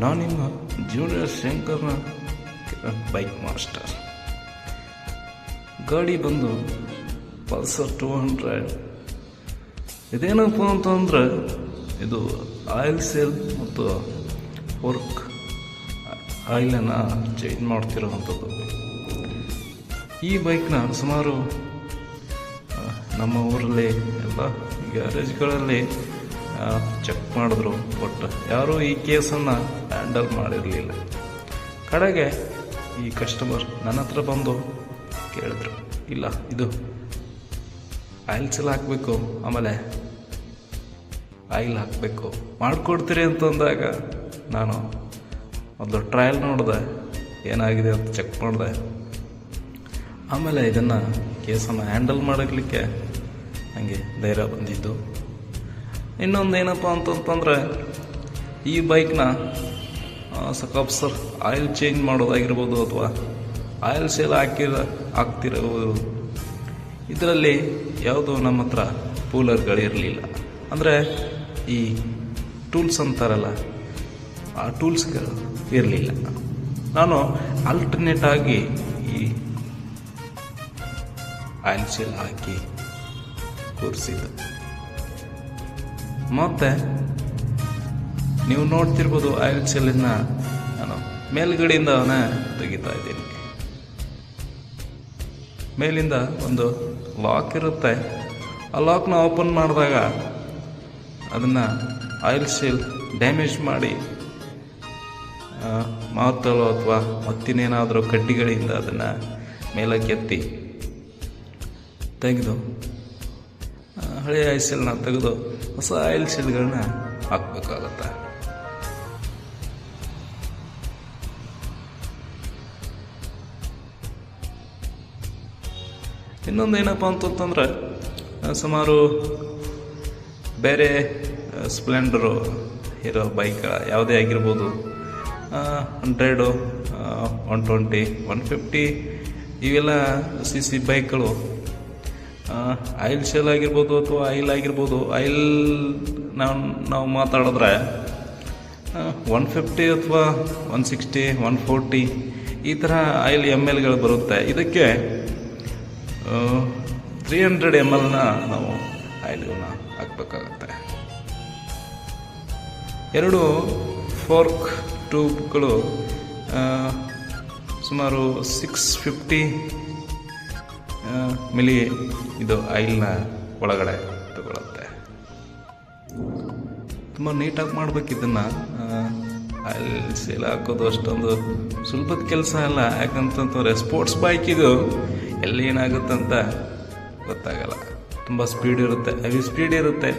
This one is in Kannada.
ನಾನು ನಿಮ್ಮ ಜೂನಿಯರ್ ಶಂಕರ್ನ ಬೈಕ್ ಮಾಸ್ಟರ್. ಗಾಡಿ ಬಂದು ಪಲ್ಸರ್ 200. ಇದೇನಪ್ಪ ಅಂತಂದ್ರೆ ಇದು ಆಯಿಲ್ ಸೇಲ್ ಮತ್ತು ವರ್ಕ್ ಆಯಿಲನ್ನು ಚೇಂಜ್ ಮಾಡ್ತಿರೋವಂಥದ್ದು. ಈ ಬೈಕ್ನ ಸುಮಾರು ನಮ್ಮ ಊರಲ್ಲಿ ಎಲ್ಲ ಗ್ಯಾರೇಜ್ಗಳಲ್ಲಿ ಚೆಕ್ ಮಾಡಿದ್ರು, ಬಟ್ ಯಾರೂ ಈ ಕೇಸನ್ನು ಹ್ಯಾಂಡಲ್ ಮಾಡಿರಲಿಲ್ಲ. ಕಡೆಗೆ ಈ ಕಸ್ಟಮರ್ ನನ್ನ ಹತ್ರ ಬಂದು ಕೇಳಿದ್ರು, ಇಲ್ಲ ಇದು ಆಯಿಲ್ ಸೆಲ್ ಹಾಕಬೇಕು, ಆಮೇಲೆ ಆಯಿಲ್ ಹಾಕಬೇಕು, ಮಾಡಿಕೊಡ್ತೀರಿ ಅಂತಂದಾಗ ನಾನು ಮೊದಲು ಟ್ರಯಲ್ ನೋಡಿದೆ, ಏನಾಗಿದೆ ಅಂತ ಚೆಕ್ ಮಾಡಿದೆ. ಆಮೇಲೆ ಇದನ್ನು ಕೇಸನ್ನು ಹ್ಯಾಂಡಲ್ ಮಾಡಲಿಕ್ಕೆ ನನಗೆ ಧೈರ್ಯ ಬಂದಿದ್ದು. ಇನ್ನೊಂದೇನಪ್ಪ ಅಂತಂತಂದರೆ ಈ ಬೈಕ್ನ ಸರ್ ಆಯಿಲ್ ಚೇಂಜ್ ಮಾಡೋದಾಗಿರ್ಬೋದು ಅಥವಾ ಆಯಿಲ್ ಸೇಲ್ ಹಾಕ್ತಿರೋದು, ಇದರಲ್ಲಿ ಯಾವುದೋ ನಮ್ಮ ಹತ್ರ ಪೂಲರ್ಗಳಿರಲಿಲ್ಲ. ಅಂದರೆ ಈ ಟೂಲ್ಸ್ ಅಂತಾರಲ್ಲ, ಆ ಟೂಲ್ಸ್ಗಳು ಇರಲಿಲ್ಲ. ನಾನು ಆಲ್ಟರ್ನೇಟ್ ಆಗಿ ಈ ಆಯಿಲ್ ಸೇಲ್ ಹಾಕಿ ಕೂರಿಸಿದ್ದು. ಮತ್ತು ನೀವು ನೋಡ್ತಿರ್ಬೋದು, ಆಯಿಲ್ ಸೇಲನ್ನು ನಾನು ಮೇಲ್ಗಡೆಯಿಂದ ತೆಗಿತಾ ಇದ್ದೀನಿ. ಮೇಲಿಂದ ಒಂದು ಲಾಕ್ ಇರುತ್ತೆ, ಆ ಲಾಕ್ನ ಓಪನ್ ಮಾಡಿದಾಗ ಅದನ್ನು ಆಯಿಲ್ ಸೇಲ್ ಡ್ಯಾಮೇಜ್ ಮಾಡಿ ಮಾತಲ್ಲೋ ಅಥವಾ ಮತ್ತಿನ್ನೇನಾದರೂ ಕಡ್ಡಿಗಳಿಂದ ಅದನ್ನು ಮೇಲಕ್ಕೆ ಎತ್ತಿ ತೆಗೆದು ಹಳೆಯ ಆಯಿಲ್ ಸೇಲ್ನ ತೆಗೆದು ಹೊಸ ಆಯಿಲ್ ಸೇಲ್ಗಳನ್ನ ಹಾಕಬೇಕಾಗತ್ತೆ. ಇನ್ನೊಂದೇನಪ್ಪ ಅಂತಂತಂದ್ರೆ, ಸುಮಾರು ಬೇರೆ ಸ್ಪ್ಲೆಂಡರು ಇರೋ ಬೈಕ್ ಯಾವುದೇ ಆಗಿರ್ಬೋದು, 100, 120, 150 ಇವೆಲ್ಲ CC ಬೈಕ್ಗಳು ಆಯಿಲ್ ಶೆಲ್ ಆಗಿರ್ಬೋದು ಅಥವಾ ಆಯಿಲ್ ಆಗಿರ್ಬೋದು. ಆಯಿಲ್ ನಾವು ಮಾತಾಡಿದ್ರೆ 150 ಅಥವಾ 160, 140 ಈ ಥರ ಆಯಿಲ್ MLಗಳು ಬರುತ್ತೆ. ಇದಕ್ಕೆ 300 mlನ ನಾವು ಆಯಿಲ್ಗಳನ್ನ ಹಾಕಬೇಕಾಗತ್ತೆ. 2 ಫೋರ್ಕ್ ಟ್ಯೂಬ್ಗಳು ಸುಮಾರು 650 ಮಿಲಿ ಇದು ಆಯಿಲ್ನ ಒಳಗಡೆ ತಗೊಳುತ್ತೆ. ತುಂಬ ನೀಟಾಗಿ ಮಾಡ್ಬೇಕು ಇದನ್ನು. ಆಯಿಲ್ ಸೇಲ್ ಹಾಕೋದು ಅಷ್ಟೊಂದು ಸುಲಭದ ಕೆಲಸ ಅಲ್ಲ. ಯಾಕಂತಂತಂದರೆ ಸ್ಪೋರ್ಟ್ಸ್ ಬೈಕ್ ಇದು, ಎಲ್ಲಿ ಏನಾಗುತ್ತಂತ ಗೊತ್ತಾಗಲ್ಲ. ತುಂಬ ಸ್ಪೀಡ್ ಇರುತ್ತೆ, ಹೆವಿ ಸ್ಪೀಡ್ ಇರುತ್ತೆ.